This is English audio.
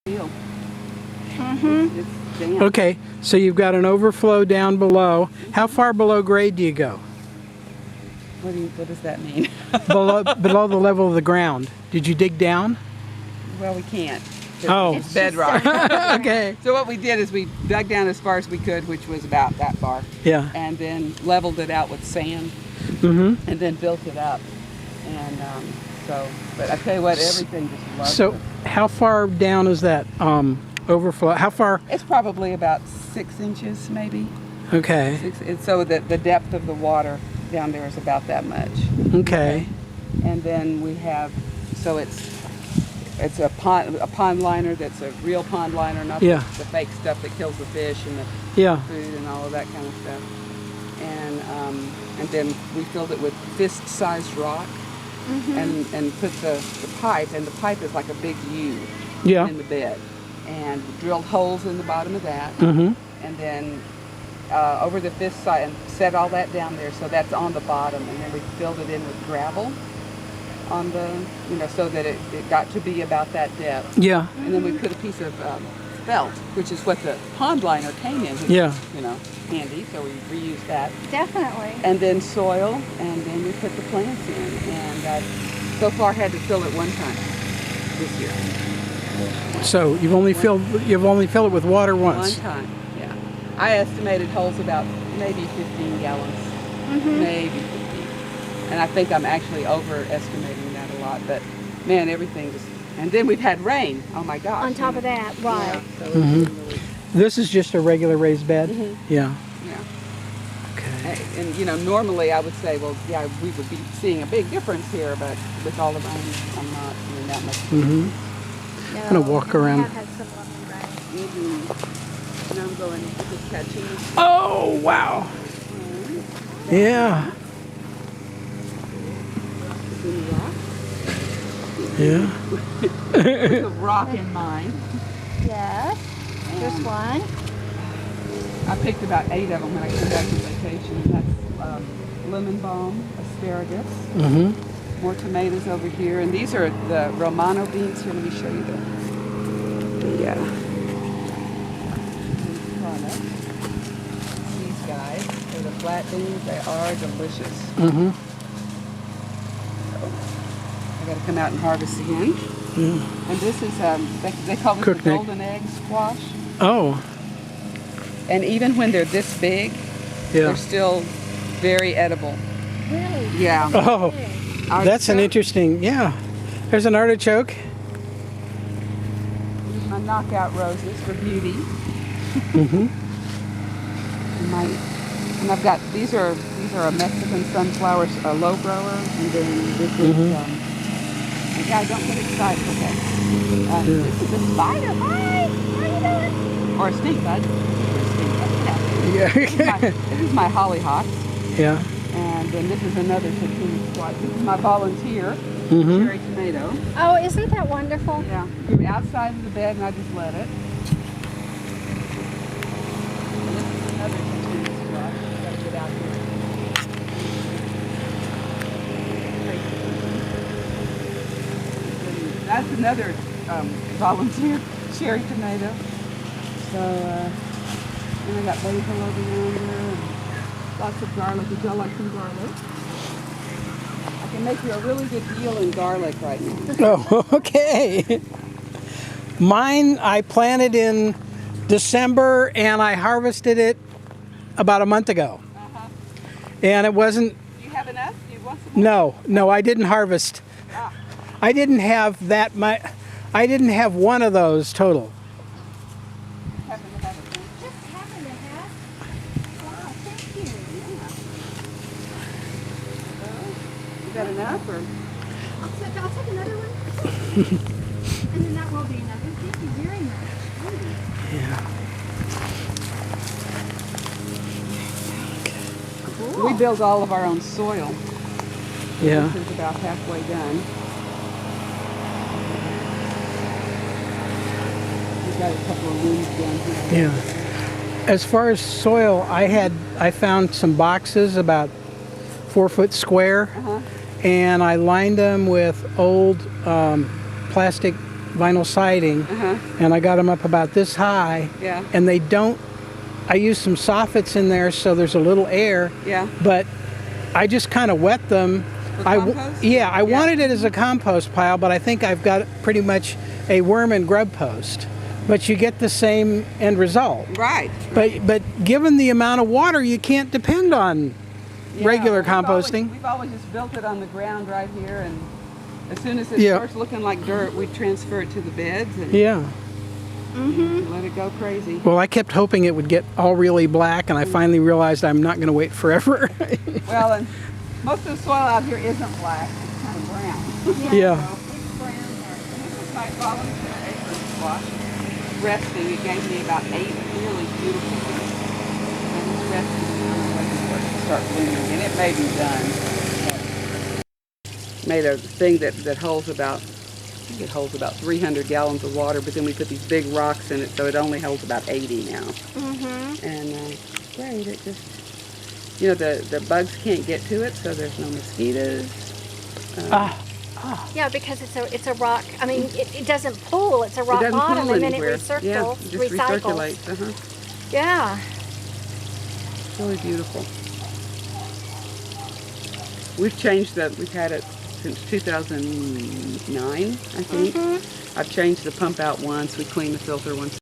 deal. Mm-hmm. It's damp. Okay, so you've got an overflow down below. How far below grade do you go? What does that mean? Below the level of the ground. Did you dig down? Well, we can't. Oh. It's bedrock. Okay. So what we did is we dug down as far as we could, which was about that far. Yeah. And then leveled it out with sand. Mm-hmm. And then built it up. And but I tell you what, everything just loves So it. how far down is that overflow? How far? It's probably about 6 inches, maybe. Okay. So that the depth of the water down there is about that much. Okay. And then we have, so it's a pond liner that's a real pond liner, not Yeah. the fake stuff that kills the fish and the Yeah. food and all of that kind of stuff. And then we filled it with fist-sized rock. And put the pipe, and the pipe is like a big U Yeah. in the bed, and drilled holes in the bottom of that, Mm-hmm. and then over the fifth side, and set all that down there, so that's on the bottom, and then we filled it in with gravel on the, so that it got to be about that depth, Yeah. and then we put a piece of felt, which is what the pond liner came in, which Yeah. is, handy, so we reused that. Definitely. And then soil, and then we put the plants in. And I've so far had to fill it one time this year. So you've only filled it with water once. One time, yeah. I estimated holes about maybe 15 gallons, maybe 15. And I think I'm actually overestimating that a lot. But man, everything just. And then we've had rain. Oh my gosh. On top of that, right. Yeah, so it's really, This is just a regular raised bed. Yeah. yeah. Okay. And normally I would say, well, yeah, we would be seeing a big difference here, but with all the rain, I'm not seeing that much. Mm-hmm. No, I'm gonna walk around. We have had some lovely rain. And I'm going to catching. Oh wow. Yeah. Yeah. With a rock in mind. Yes. There's one. I picked about 8 of them when I came back from vacation. That's lemon balm, asparagus, Mm-hmm. more tomatoes over here, and these are the Romano beans. Here, let me show you the products. These guys, they're the flat beans. They are delicious. Mm-hmm. I got to come out and harvest again. Yeah. And this is they call this Cooked the egg. golden egg squash. Oh. And even when they're this big, Yeah. they're still very edible. Really? Yeah. Oh. That's an Artichoke. interesting. Yeah. There's an artichoke. These are my knockout roses for beauty. Mm-hmm. And I've got these are a Mexican sunflower, a low grower, and then this is yeah, don't get excited, okay? This is a spider. Hi, how are you doing? Or a stink bud. Yeah. This is my hollyhocks, Yeah. and then this is another zucchini squash. This is my volunteer Mm-hmm. cherry tomato. Oh, isn't that wonderful? Yeah, grew outside of the bed, and I just let it. And this is another zucchini squash. Gotta get out here. And that's another volunteer cherry tomato. So, and I got basil over yonder, and lots of garlic. Would y'all like some garlic? I can make you a really good deal in garlic right now. Oh, okay. Mine I planted in December and I harvested it about a month ago. And it wasn't. Do you have enough? Do you want some more? No, I didn't harvest. Ah. I didn't have that much. I didn't have one of those total. Happen to have it. Just happen to have. Wow, thank you. You got enough, or? I'll take another one. And then that will be another. Thank you very much. Yeah. We build all of our own soil. Yeah. This is about halfway done. We've got a couple of rooms down here. Yeah. As far as soil, I found some boxes about 4 foot square, and I lined them with old plastic vinyl siding, and I got them up about this high. Yeah. And they don't. I used some soffits in there, so there's a little air. Yeah. But I just kind of wet them. For compost? I wanted it as a compost pile, but I think I've got pretty much a worm and grub post. But you get the same end result. Right. But given the amount of water, you can't depend on regular composting. We've always just built it on the ground right here, and as soon as it Yeah. starts looking like dirt, we transfer it to the beds and Yeah. let it go crazy. Well, I kept hoping it would get all really black, and I finally realized I'm not going to wait forever. Well, and most of the soil out here isn't black; it's kind of brown. Yeah. So it's brown. This is my volunteer apron squash. Resting, it gave me about 8 really beautiful ones. And it's resting now. I'm waiting for it to start blooming, and it may be done. Made a thing that holds about, I think it holds about 300 gallons of water, but then we put these big rocks in it, so it only holds about 80 now. And great, it just, you know, the bugs can't get to it, so there's no mosquitoes. Yeah, because it's a rock. I mean, it doesn't pull. It's a rock It doesn't bottom, pull and then anywhere. it Yeah, recycles. it just recirculates. Yeah. It's really beautiful. We've changed we've had it since 2009, I think. I've changed the pump out once. We cleaned the filter once.